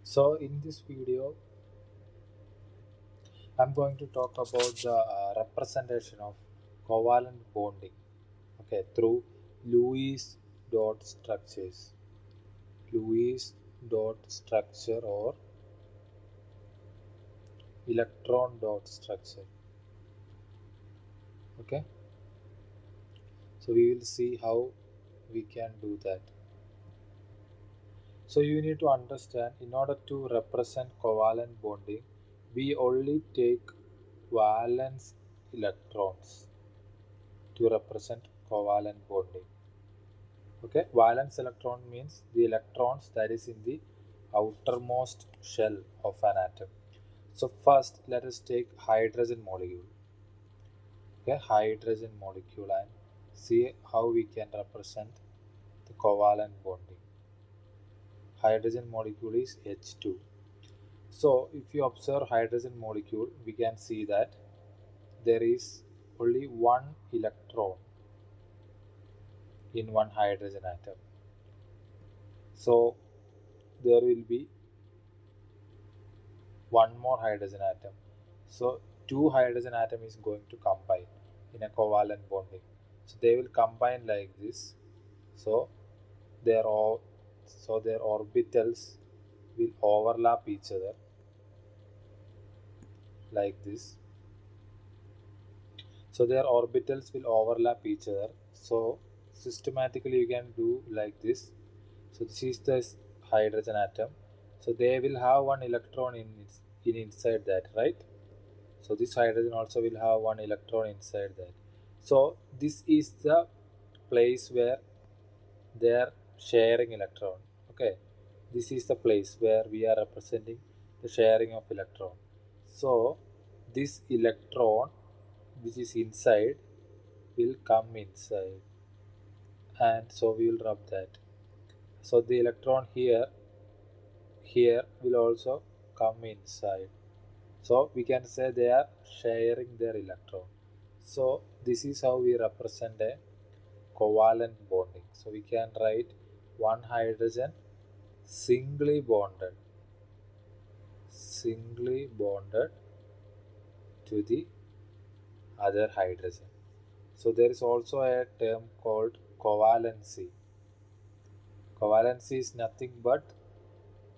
So in this video, I'm going to talk about the representation of covalent bonding. Okay, through Lewis dot structures. Lewis dot structure or electron dot structure. Okay, so we will see how we can do that. So you need to understand in order to represent covalent bonding, we only take valence electrons to represent covalent bonding. Okay, valence electron means the electrons that is in the outermost shell of an atom. So first let us take hydrogen molecule. Okay, hydrogen molecule and see how we can represent the covalent bonding. Hydrogen molecule is H2. So if you observe hydrogen molecule, we can see that there is only one electron in one hydrogen atom. So there will be one more hydrogen atom. So two hydrogen atom is going to combine in a covalent bonding. So they will combine like this. So their all so their orbitals will overlap each other like this. So their orbitals will overlap each other. So systematically you can do like this. So this is the hydrogen atom. So they will have one electron in inside that, right? So this hydrogen also will have one electron inside that. So this is the place where they are sharing electron. Okay, this is the place where we are representing the sharing of electron. So this electron which is inside will come inside, and so we will rub that. So the electron here will also come inside. So we can say they are sharing their electron. So this is how we represent a covalent bonding. So we can write one hydrogen singly bonded to the other hydrogen. So there is also a term called covalency. Covalency is nothing but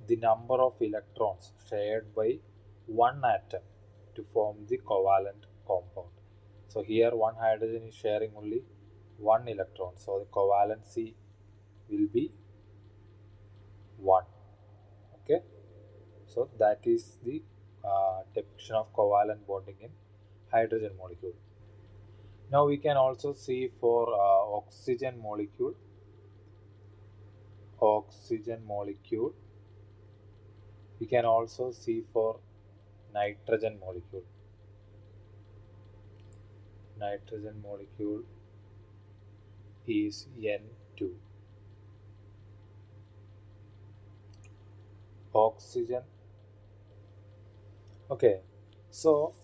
the number of electrons shared by one atom to form the covalent compound. So here one hydrogen is sharing only one electron. So the covalency will be 1. Okay. So that is the depiction of covalent bonding in hydrogen molecule. Now we can also see for oxygen molecule. We can also see for nitrogen molecule. Nitrogen molecule is N2. Oxygen. Okay, so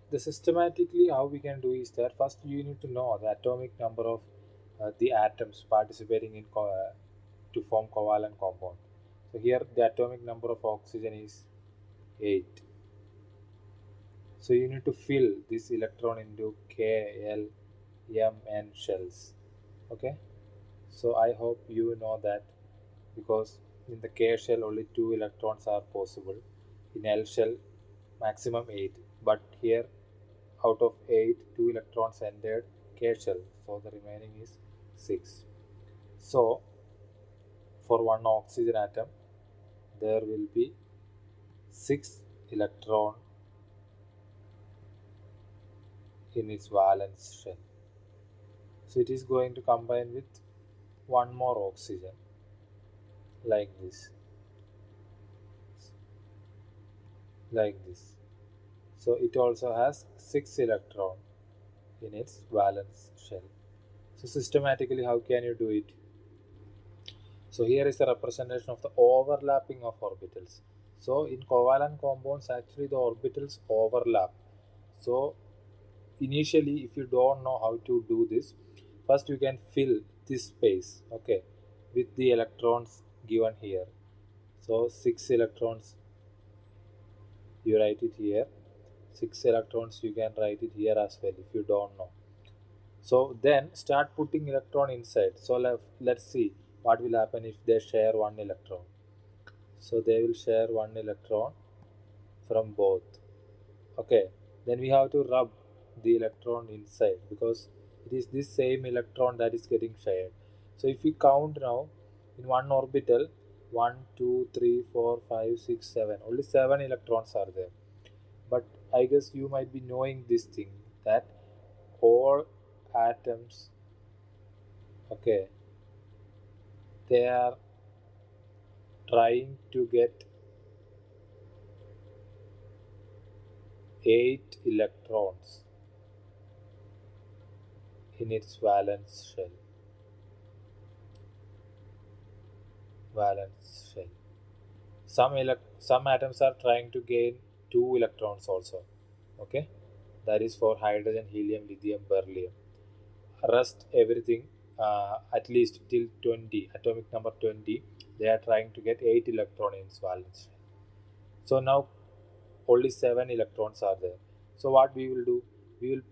the systematically how we can do is that first you need to know the atomic number of the atoms participating in to form covalent compound. So here the atomic number of oxygen is 8. So you need to fill this electron into K, L, M, N shells. Okay. So I hope you know that, because in the K shell only 2 electrons are possible. In L shell maximum 8. But here out of 8, 2 electrons entered K shell. So the remaining is 6. So for one oxygen atom there will be 6 electron in its valence shell. So it is going to combine with one more oxygen like this, like this. So it also has 6 electron in its valence shell. So systematically how can you do it? So here is the representation of the overlapping of orbitals. So in covalent compounds actually the orbitals overlap. So initially if you don't know how to do this, first you can fill this space, okay, with the electrons given here. So 6 electrons, you write it here. 6 electrons, you can write it here as well if you don't know. So then start putting electron inside. So let's see what will happen if they share one electron. So they will share one electron from both. Okay, then we have to rub the electron inside because it is this same electron that is getting shared. So if we count now in one orbital, 1 2 3 4 5 6 7, only 7 electrons are there. But I guess you might be knowing this thing that all atoms, okay, they are trying to get 8 electrons in its valence shell. Some atoms are trying to gain 2 electrons also. Okay, that is for hydrogen, helium, lithium, beryllium. Rest everything, at least till 20, atomic number 20, they are trying to get 8 electrons in its valence shell. So now only 7 electrons are there. So what we will do? We will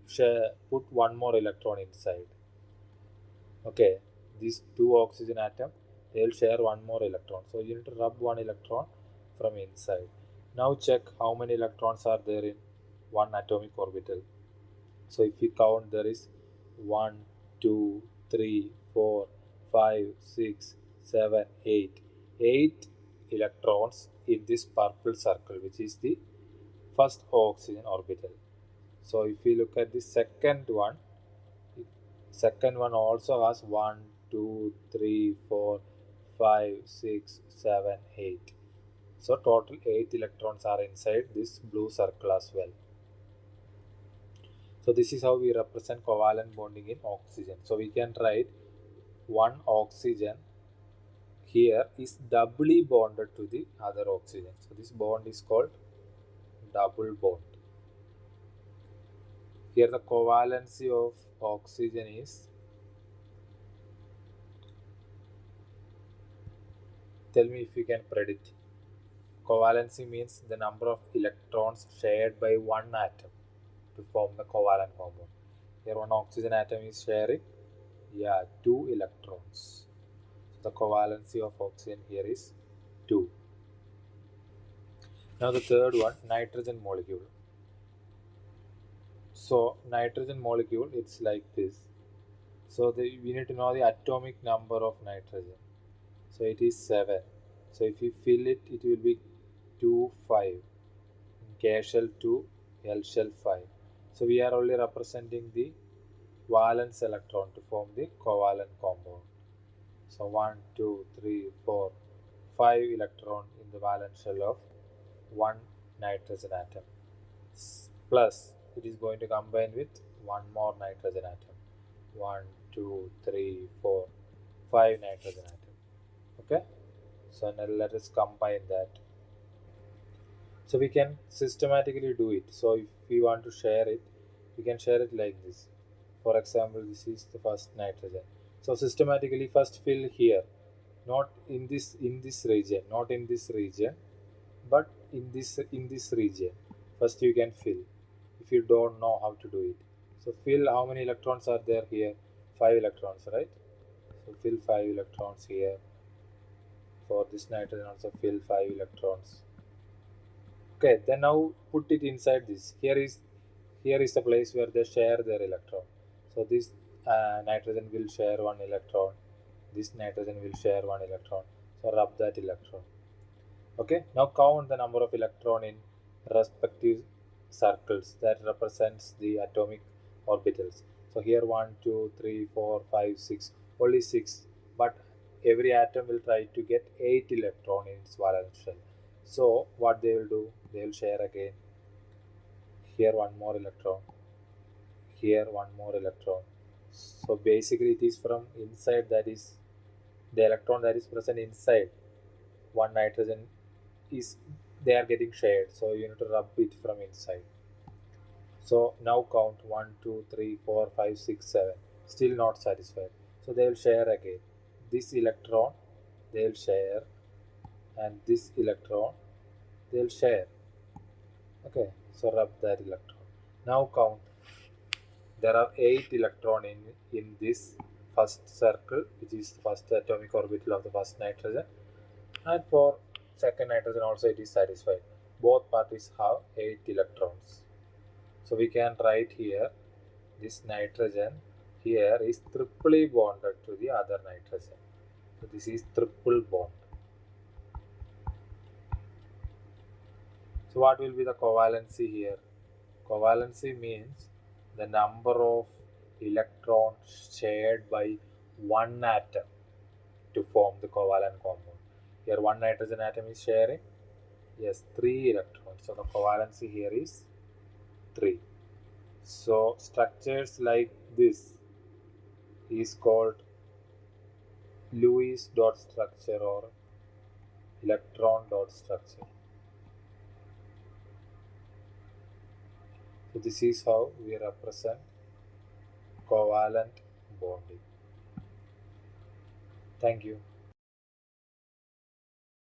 put one more electron inside. Okay, these two oxygen atom, they will share one more electron. So you need to rub one electron from inside. Now check how many electrons are there in one atomic orbital. So if we count, there is 1, 2, 3, 4, 5, 6, 7, 8. 8 electrons in this purple circle, which is the first oxygen orbital. So if we look at the second one also has 1, 2, 3, 4, 5, 6, 7, 8. So total 8 electrons are inside this blue circle as well. So this is how we represent covalent bonding in oxygen. So we can write one oxygen here is doubly bonded to the other oxygen. So this bond is called double bond. Here the covalency of oxygen is, tell me if you can predict. Covalency means the number of electrons shared by one atom to form the covalent compound. Here one oxygen atom is sharing, 2 electrons. So the covalency of oxygen here is 2. Now the third one, nitrogen molecule. So nitrogen molecule, it's like this. So we need to know the atomic number of nitrogen. So it is 7. So if you fill it, it will be 2, 5. K shell 2, L shell 5. So we are only representing the valence electron to form the covalent compound. So 1, 2, 3, 4, 5 electron in the valence shell of one nitrogen atom. Plus, it is going to combine with one more nitrogen atom. 1, 2, 3, 4, 5 nitrogen atom. Okay. So now let us combine that. So we can systematically do it. So if we want to share it, we can share it like this. For example, this is the first nitrogen. So systematically first fill here, not in this region, not in this region, but in this region. First you can fill if you don't know how to do it. So fill, how many electrons are there here? 5 electrons, right? So fill 5 electrons here. For this nitrogen also fill 5 electrons. Okay, then now put it inside this. Here is the place where they share their electron. So this nitrogen will share one electron. This nitrogen will share one electron. So rub that electron. Okay, now count the number of electron in respective circles that represents the atomic orbitals. So here 1, 2, 3, 4, 5, 6, only 6, but every atom will try to get 8 electron in its valence shell. So what they will do, they will share again. Here one more electron, here one more electron. So basically it is from inside, that is the electron that is present inside one nitrogen is, they are getting shared. So you need to rub it from inside. So now count 1, 2, 3, 4, 5, 6, 7. Still not satisfied. So they will share again. This electron, they will share and this electron, they'll share. Okay, so rub that electron. Now count. There are 8 electrons in this first circle, which is the first atomic orbital of the first nitrogen, and for second nitrogen also it is satisfied. Both parties have 8 electrons. So we can write here this nitrogen here is triply bonded to the other nitrogen. So this is triple bond. So what will be the covalency here? Covalency means the number of electrons shared by one atom to form the covalent compound. Here one nitrogen atom is sharing, yes, 3 electrons. So the covalency here is 3. So structures like this is called Lewis dot structure or electron dot structure. So this is how we represent covalent bonding. Thank you.